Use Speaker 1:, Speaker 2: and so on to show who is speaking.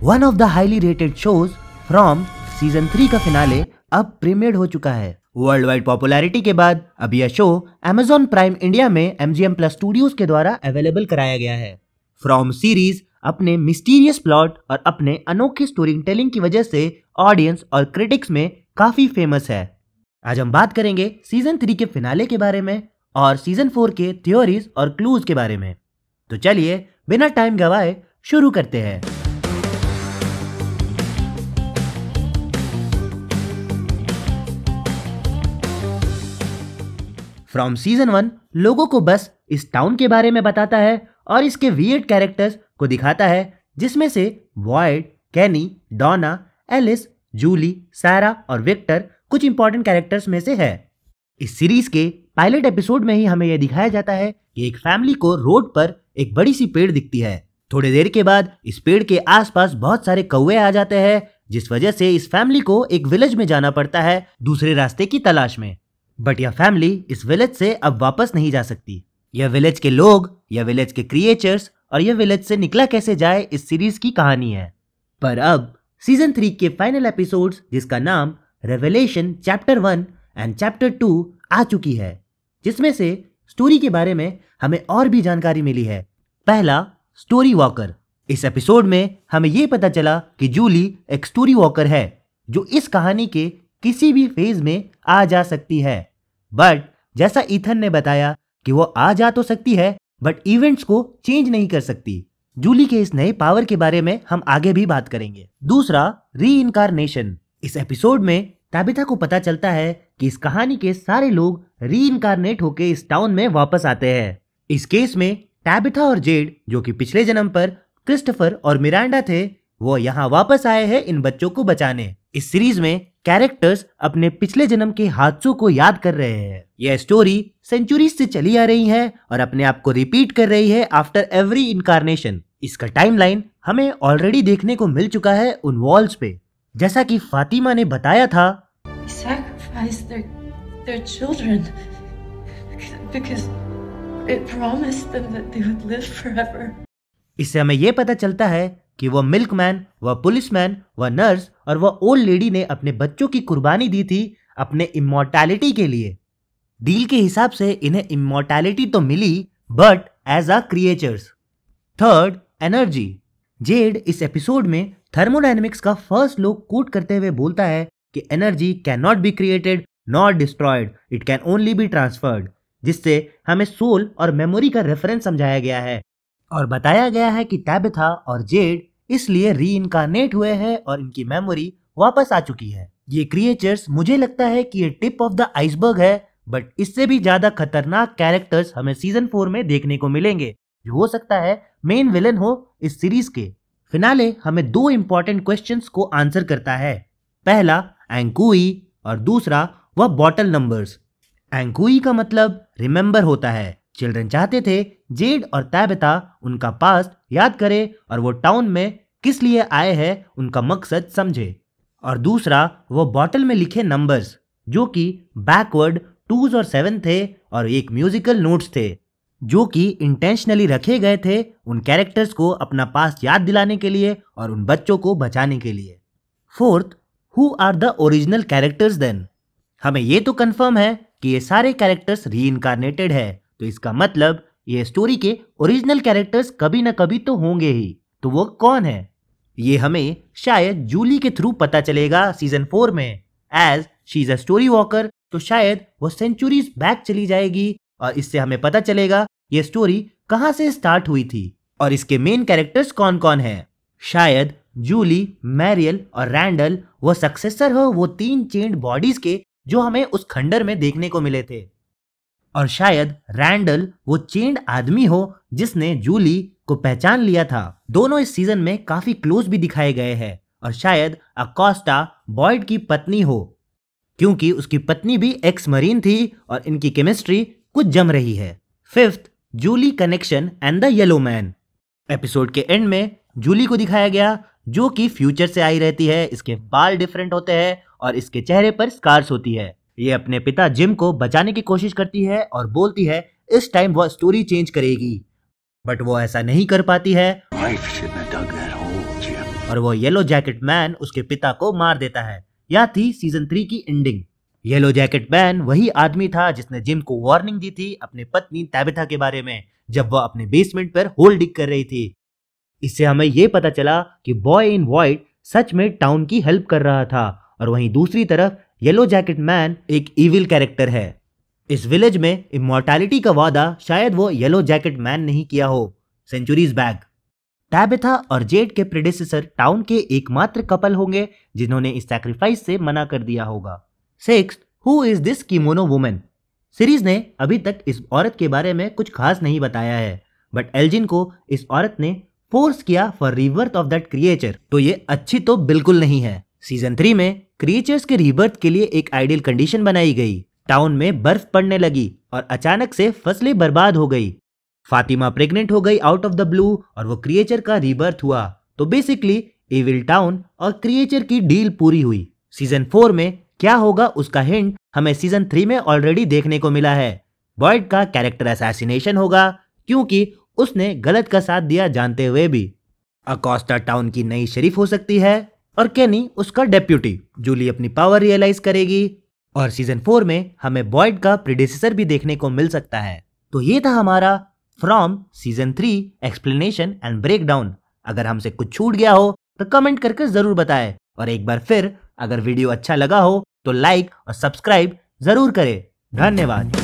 Speaker 1: One of the highly rated shows from season 3 का finale अब premiered हो चुका है। वर्ल्ड वाइड पॉपुलैरिटी के बाद अब यह शो Amazon प्राइम इंडिया में MGM Plus स्टूडियोज के द्वारा अवेलेबल कराया गया है। फ्रॉम सीरीज अपने मिस्टीरियस प्लॉट और अपने अनोखे स्टोरी टेलिंग की वजह से ऑडियंस और क्रिटिक्स में काफी फेमस है। आज हम बात करेंगे सीजन 3 के फिनाले के बारे में और सीजन 4 के थ्योरीज और क्लूज के बारे में। तो चलिए बिना टाइम गवाए शुरू करते हैं। फ्रॉम सीजन 1 लोगों को बस इस टाउन के बारे में बताता है और इसके वियर्ड कैरेक्टर्स को दिखाता है, जिसमें से वॉयड, केनी, डॉना, एलिस, जूली, सारा और विक्टर कुछ इंपॉर्टेंट कैरेक्टर्स में से है। इस सीरीज के पायलट एपिसोड में ही हमें यह दिखाया जाता है कि एक फैमिली को रोड पर एक बड़ी सी पेड़ दिखती है। थोड़ी देर के बाद इस पेड़ के आसपास बहुत सारे कौवे आ जाते हैं, जिस वजह से इस फैमिली को एक विलेज में जाना पड़ता है दूसरे रास्ते की तलाश में। बट यह फैमिली इस विलेज से अब वापस नहीं जा सकती। यह विलेज के लोग, यह विलेज के क्रिएचर्स और यह विलेज से निकला कैसे जाए इस सीरीज की कहानी है। पर अब सीजन 3 के फाइनल एपिसोड्स, जिसका नाम रेवलेशन चैप्टर 1 एंड चैप्टर 2 आ चुकी है, जिसमें से स्टोरी के बारे में हमें और भी जानकारी मिली है। पहला, स्टोरी वॉकर। इस एपिसोड में हमें यह पता चला कि जूली एक स्टोरी वॉकर है जो इस कहानी के किसी भी फेज में आ जा सकती है। बट जैसा ईथन ने बताया कि वो आ जा तो सकती है बट इवेंट्स को चेंज नहीं कर सकती। जूली के इस नए पावर के बारे में हम आगे भी बात करेंगे। दूसरा, री-इनकारनेशन। इस एपिसोड में टैबिथा को पता चलता है कि इस कहानी के सारे लोग री-इनकारनेट होके इस टाउन में वापस आते हैं। इस केस में टैबिथा और जेड, जो कि पिछले जन्म पर क्रिस्टोफर और मिरांडा थे, वो यहाँ वापस आए हैं इन बच्चों को बचाने। इस सीरीज में कैरेक्टर्स अपने पिछले जन्म के हादसों को याद कर रहे हैं। यह स्टोरी सेंचुरीज से चली आ रही है और अपने आप को रिपीट कर रही है आफ्टर एवरी इनकारनेशन। इसका टाइमलाइन हमें ऑलरेडी देखने को मिल चुका है उन वॉल्स पे। जैसा कि फातिमा ने बताया था,
Speaker 2: their children because it promised them that they would live forever.
Speaker 1: इससे हमें यह पता चलता है कि वह मिल्कमैन, वह पुलिसमैन, वह नर्स और वह ओल्ड लेडी ने अपने बच्चों की कुर्बानी दी थी अपने इमॉर्टैलिटी के लिए। डील के हिसाब से इन्हें इमॉर्टैलिटी तो मिली but as a creatures. Third, energy. जेड इस एपिसोड में थर्मोडायनेमिक्स का फर्स्ट लॉ कोट करते हुए बोलता है कि energy can not be created not destroyed, it can only be transferred, जिससे हमें सोल और मेमोरी का रेफरेंस समझाया गया है और बताया गया है कि टैबिथा और जेड इसलिए री-इनकारनेट हुए हैं और इनकी मेमोरी वापस आ चुकी है। ये क्रिएचर्स, मुझे लगता है कि ये टिप ऑफ द आइसबर्ग है, बट इससे भी ज्यादा खतरनाक कैरेक्टर्स हमें सीजन 4 में देखने को मिलेंगे, जो हो सकता है मेन विलन हो इस सीरीज के। फिनाले हमें दो इंपॉर्टेंट क्वेश्चंस को आंसर करता है। पहला, एंकुई, और दूसरा वह बॉटल नंबर्स। एंकुई का मतलब रिमेंबर होता है। चिल्ड्रन चाहते थे जेड और टैबिथा उनका पास्ट याद करे और वो टाउन में किस लिए आए हैं उनका मकसद समझे। और दूसरा, वो बॉटल में लिखे नंबर्स, जो कि बैकवर्ड 2s और 7 थे और एक म्यूजिकल नोट्स थे, जो कि इंटेंशनली रखे गए थे उन कैरेक्टर्स को अपना पास्ट याद दिलाने के लिए और उन बच्चों को बचाने के लिए। Fourth, who are the original characters then. हमें ये तो कंफर्म है कि ये सारे कैरेक्टर्स री-इनकारनेटेड है, तो इसका मतलब ये स्टोरी के ओरिजिनल कैरेक्टर्स कभी ना कभी तो होंगे ही। तो वो कौन है, ये हमें शायद जूली के थ्रू पता चलेगा सीजन 4 में। As she is a story walker, तो शायद वो सेंचुरीज बैक चली जाएगी और इससे हमें पता चलेगा ये स्टोरी कहाँ से स्टार्ट हुई थी और इसके मेन कैरेक्टर्स कौन कौन है। शायद जूली, मैरियल और रैंडल वो सक्सेसर हो वो 3 चेन्ड बॉडीज के जो हमें उस खंडर में देखने को मिले थे, और शायद रैंडल वो चेन्ड आदमी हो जिसने जूली को पहचान लिया था। दोनों इस सीजन में काफी क्लोज भी दिखाए गए हैं और शायद अकोस्टा बॉयड की पत्नी हो, क्योंकि उसकी पत्नी भी एक्स मरीन थी और इनकी केमिस्ट्री कुछ जम रही है। Fifth, Julie connection and the yellow man. Episode के एंड में जूली को दिखाया गया जो कि फ्यूचर से आई रहती है। इसके बाल डिफरेंट होते हैं और इसके चेहरे पर स्कार्स होती है। ये अपने पिता जिम को बचाने की कोशिश करती है और बोलती है इस टाइम वह स्टोरी चेंज करेगी, बट वो ऐसा नहीं कर पाती है। और वो येलो जैकेट मैन उसके पिता को मार देता है। यह थी सीजन 3 की एंडिंग। येलो जैकेट मैन वही आदमी था जिसने जिम को वार्निंग दी थी अपनी पत्नी टैबिथा के बारे में, जब वह अपने बेसमेंट पर होल डिग कर रही थी। इससे हमें यह पता चला कि बॉय इन व्हाइट सच में टाउन की हेल्प कर रहा था, और वहीं दूसरी तरफ येलो जैकेट मैन एक इविल कैरेक्टर है। इस विलेज में इमॉर्टैलिटी का वादा शायद वो येलो जैकेट मैन नहीं किया हो सेंचुरीज बैक। टैबिथा और जेड के प्रेडिसेसर टाउन के एकमात्र कपल होंगे जिन्होंने इस सैक्रिफाइस से मना कर दिया होगा। 6, who is this kimono woman? Series ने अभी तक इस औरत के बारे में कुछ खास नहीं बताया है, बट एल्जिन को इस औरत ने फोर्स किया for rebirth of that creature, तो ये अच्छी तो बिल्कुल नहीं है। सीजन 3 में क्रिएचर्स के रीबर्थ के लिए एक आइडियल कंडीशन बनाई गई। टाउन में बर्फ पड़ने लगी और अचानक से फसलें बर्बाद हो गई। फातिमा प्रेग्नेंट हो गई आउट ऑफ द ब्लू और वो क्रिएचर का रीबर्थ हुआ। तो बेसिकली एविल टाउन और क्रिएचर की डील पूरी हुई। सीजन 4 में क्या होगा उसका हिंट हमें सीजन 3 में ऑलरेडी देखने को मिला है। बॉयड का कैरेक्टर असैसिनेशन होगा क्योंकि उसने गलत का साथ दिया जानते हुए भी। अकोस्टा टाउन की नई शरीफ हो सकती है और केनी उसका डेप्यूटी। जूली अपनी पावर रियलाइज करेगी और सीजन 4 में हमें बॉयड का प्रेडिसेसर भी देखने को मिल सकता है। तो ये था हमारा from season 3 explanation and breakdown. अगर हमसे कुछ छूट गया हो तो कमेंट करके जरूर बताएं, और एक बार फिर अगर वीडियो अच्छा लगा हो तो लाइक और सब्सक्राइब जरूर करें। धन्यवाद।